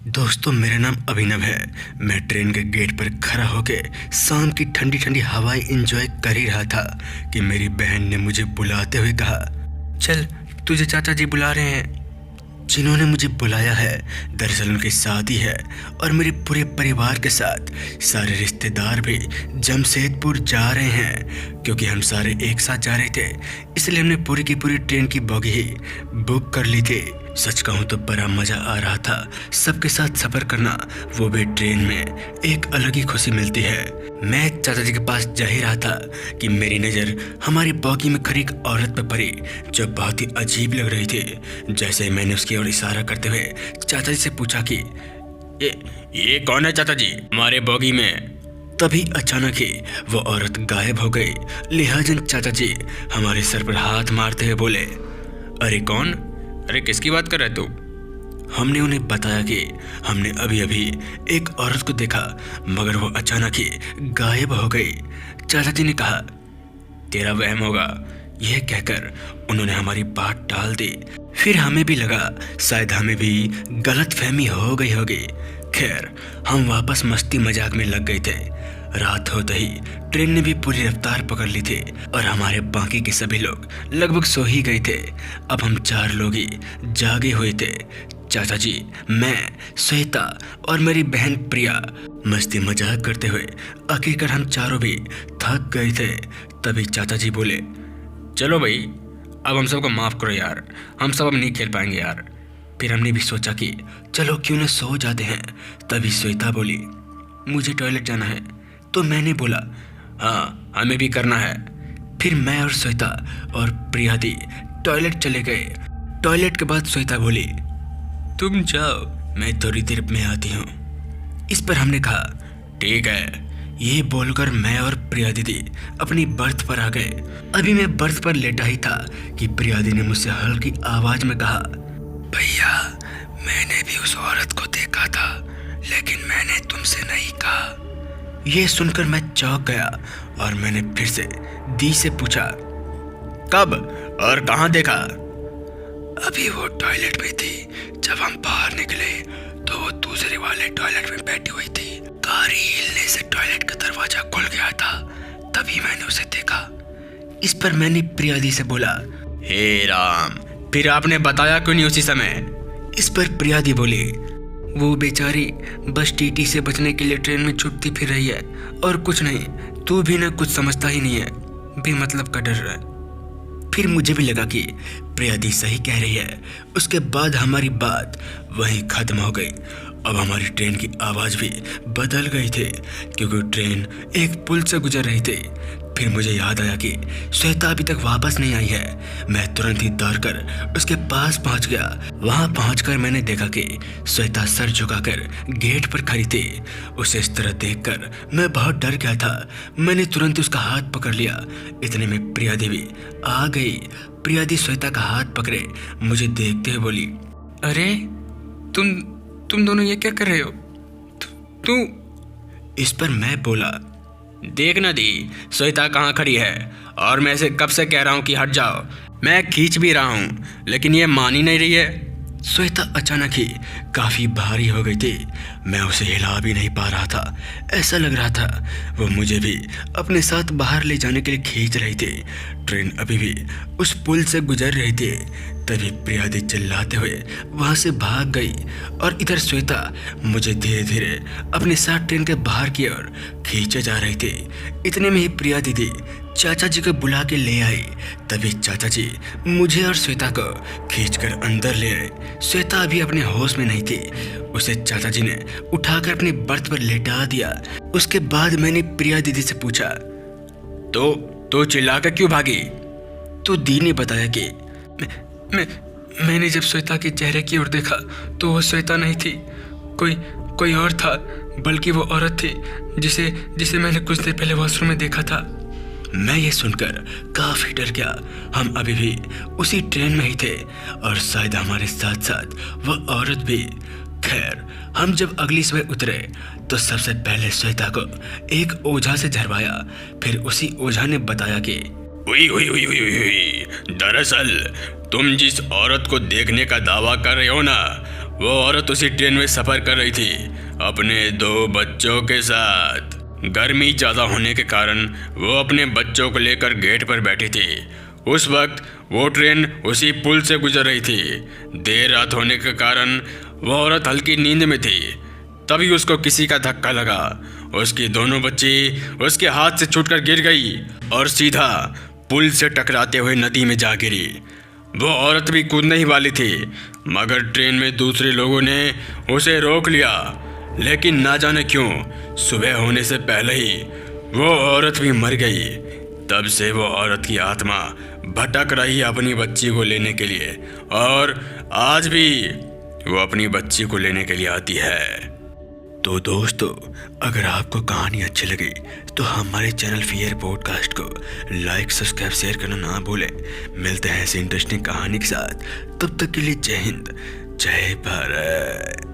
दोस्तों, मेरा नाम अभिनव है। मैं ट्रेन के गेट पर खड़ा होके शाम की ठंडी ठंडी हवाएं एंजॉय कर ही रहा था कि मेरी बहन ने मुझे बुलाते हुए कहा, चल तुझे चाचा जी बुला रहे हैं। जिन्होंने मुझे बुलाया है दरअसल उनकी शादी है और मेरे पूरे परिवार के साथ सारे रिश्तेदार भी जमशेदपुर जा रहे हैं। क्योंकि हम सारे एक साथ जा रहे थे इसलिए हमने पूरी की पूरी ट्रेन की बोगी ही बुक कर ली थी। सच कहूँ तो बड़ा मज़ा आ रहा था सबके साथ सफ़र करना, वो भी ट्रेन में एक अलग ही खुशी मिलती है। मैं चाचा जी के पास जा ही रहा था कि मेरी नज़र हमारी बोगी में खड़ी एक औरत पर पड़ी जो बहुत ही अजीब लग रही थी। जैसे मैंने उसकी ओर इशारा करते हुए चाचा जी से पूछा कि ये कौन है चाचा जी हमारे बोगी में। तभी अचानक ही वो औरत गायब हो गई। लिहाजन चाचा जी हमारे सर पर हाथ मारते हुए बोले, अरे कौन? अरे किसकी बात कर रहे तू? हमने उन्हें बताया कि हमने अभी अभी एक औरत को देखा मगर वो अचानक ही गायब हो गई। चाचा जी ने कहा, तेरा वहम होगा। यह कहकर उन्होंने हमारी बात टाल दी। फिर हमें भी लगा शायद हमें भी गलतफहमी हो गई होगी। खैर, हम वापस मस्ती मजाक में लग गए थे। रात होते ही ट्रेन ने भी पूरी रफ्तार पकड़ ली थी और हमारे बाकी के सभी लोग लगभग सो ही गए थे। अब हम 4 लोग ही जागे हुए थे, चाचा जी, मैं, श्वेता और मेरी बहन प्रिया। मस्ती मजाक करते हुए आखिरकार हम चारों भी थक गए थे। तभी चाचा जी बोले, चलो भाई अब हम सबको माफ़ करो यार, हम सब अब नहीं खेल पाएंगे यार। फिर हमने भी सोचा कि चलो क्यों न सो जाते हैं। तभी श्वेता बोली, मुझे टॉयलेट जाना है। तो मैंने बोला, हाँ हमें भी करना है। फिर मैं और श्वेता और प्रिया दी टॉयलेट चले गए। टॉयलेट के बाद श्वेता बोली, तुम जाओ मैं थोड़ी देर में आती हूँ। इस पर हमने कहा, ठीक है। ये बोलकर मैं और प्रिया दीदी अपनी बर्थ पर आ गए। अभी मैं बर्थ पर लेटा ही था कि प्रिया दी ने मुझसे हल्की आवाज में कहा, भैया मैंने भी उस औरत को देखा था लेकिन मैंने तुमसे नहीं कहा। ये सुनकर मैं चौंक गया और मैंने फिर से दी से पूछा, कब और कहाँ देखा? अभी वो टॉयलेट में थी। जब हम बाहर निकले तो वो दूसरे वाले टॉयलेट में बैठी हुई थी। गाड़ी हिलने से टॉयलेट का दरवाजा खुल गया था, तभी मैंने उसे देखा। इस पर मैंने प्रिया दी से बोला, हे राम, फिर आपने बताया क्यों नहीं उसी समय? इस पर प्रिया दी बोली, वो बेचारी बस टीटी से बचने के लिए ट्रेन में छुटती फिर रही है और कुछ नहीं। तू भी ना कुछ समझता ही नहीं है, बेमतलब का डर रहा है। फिर मुझे भी लगा कि प्रिया दी सही कह रही है। उसके बाद हमारी बात वहीं खत्म हो गई। अब हमारी ट्रेन की आवाज़ भी बदल गई थी क्योंकि ट्रेन एक पुल से गुजर रही थी। फिर मुझे याद आया कि श्वेता अभी तक वापस नहीं आई है। मैं तुरंत ही दौड़कर उसके पास पहुंच गया। वहां पहुंचकर मैंने देखा कि श्वेता सर झुकाकर गेट पर खड़ी थी। उसे इस तरह देखकर मैं बहुत डर गया था। मैंने तुरंत उसका हाथ पकड़ लिया। इतने में प्रिया देवी आ गई। प्रिया दी श्वेता का हाथ पकड़े मुझे देखते हुए बोली, अरे तुम दोनों ये क्या कर रहे हो? तू इस पर मैं बोला, देख ना दी, श्वेता कहाँ खड़ी है और मैं इसे कब से कह रहा हूँ कि हट जाओ। मैं खींच भी रहा हूँ लेकिन ये मान ही नहीं रही है। श्वेता अचानक ही काफ़ी भारी हो गई थी। मैं उसे हिला भी नहीं पा रहा था। ऐसा लग रहा था वो मुझे भी अपने साथ बाहर ले जाने के लिए खींच रही थी। ट्रेन अभी भी उस पुल से गुजर रही थी। तभी प्रिया दी चिल्लाते हुए वहाँ से भाग गई और इधर श्वेता मुझे धीरे धीरे अपने साथ ट्रेन के बाहर की ओर खींचे जा रही थी। इतने में ही प्रिया दीदी चाचा जी को बुला के ले आई। तभी चाचा जी मुझे और श्वेता को खींचकर अंदर ले आए। श्वेता अभी अपने होश में नहीं थी। उसे चाचा जी ने उठाकर अपनी बर्थ पर लेटा दिया। उसके बाद मैंने प्रिया दीदी से पूछा, तो चिल्लाकर क्यों भागी? तो दी ने बताया कि मैंने जब श्वेता के चेहरे की ओर देखा तो वो श्वेता नहीं थी, कोई और था। बल्कि वो औरत थी जिसे मैंने कुछ देर पहले वॉशरूम में देखा था। मैं ये सुनकर काफ़ी डर गया। हम अभी भी उसी ट्रेन में ही थे और शायद हमारे साथ साथ वह औरत भी। खैर, हम जब अगली सुबह उतरे तो सबसे पहले श्वेता को एक ओझा से झरवाया। फिर उसी ओझा ने बताया कि दरअसल तुम जिस औरत को देखने का दावा कर रहे हो ना, वो औरत उसी ट्रेन में सफर कर रही थी अपने 2 बच्चों के साथ। गर्मी ज़्यादा होने के कारण वो अपने बच्चों को लेकर गेट पर बैठी थी। उस वक्त वो ट्रेन उसी पुल से गुजर रही थी। देर रात होने के कारण वो औरत हल्की नींद में थी। तभी उसको किसी का धक्का लगा। उसकी दोनों बच्ची उसके हाथ से छूटकर गिर गई और सीधा पुल से टकराते हुए नदी में जा गिरी। वो औरत भी कूदने ही वाली थी, मगर ट्रेन में दूसरे लोगों ने उसे रोक लिया। लेकिन ना जाने क्यों सुबह होने से पहले ही वो औरत भी मर गई। तब से वो औरत की आत्मा भटक रही अपनी बच्ची को लेने के लिए, और आज भी वो अपनी बच्ची को लेने के लिए आती है। तो दोस्तों, अगर आपको कहानी अच्छी लगी तो हमारे चैनल फियर पॉडकास्ट को लाइक, सब्सक्राइब, शेयर करना ना भूलें। मिलते हैं ऐसी इंटरेस्टिंग कहानी के साथ। तब तक के लिए जय हिंद, जय भारत।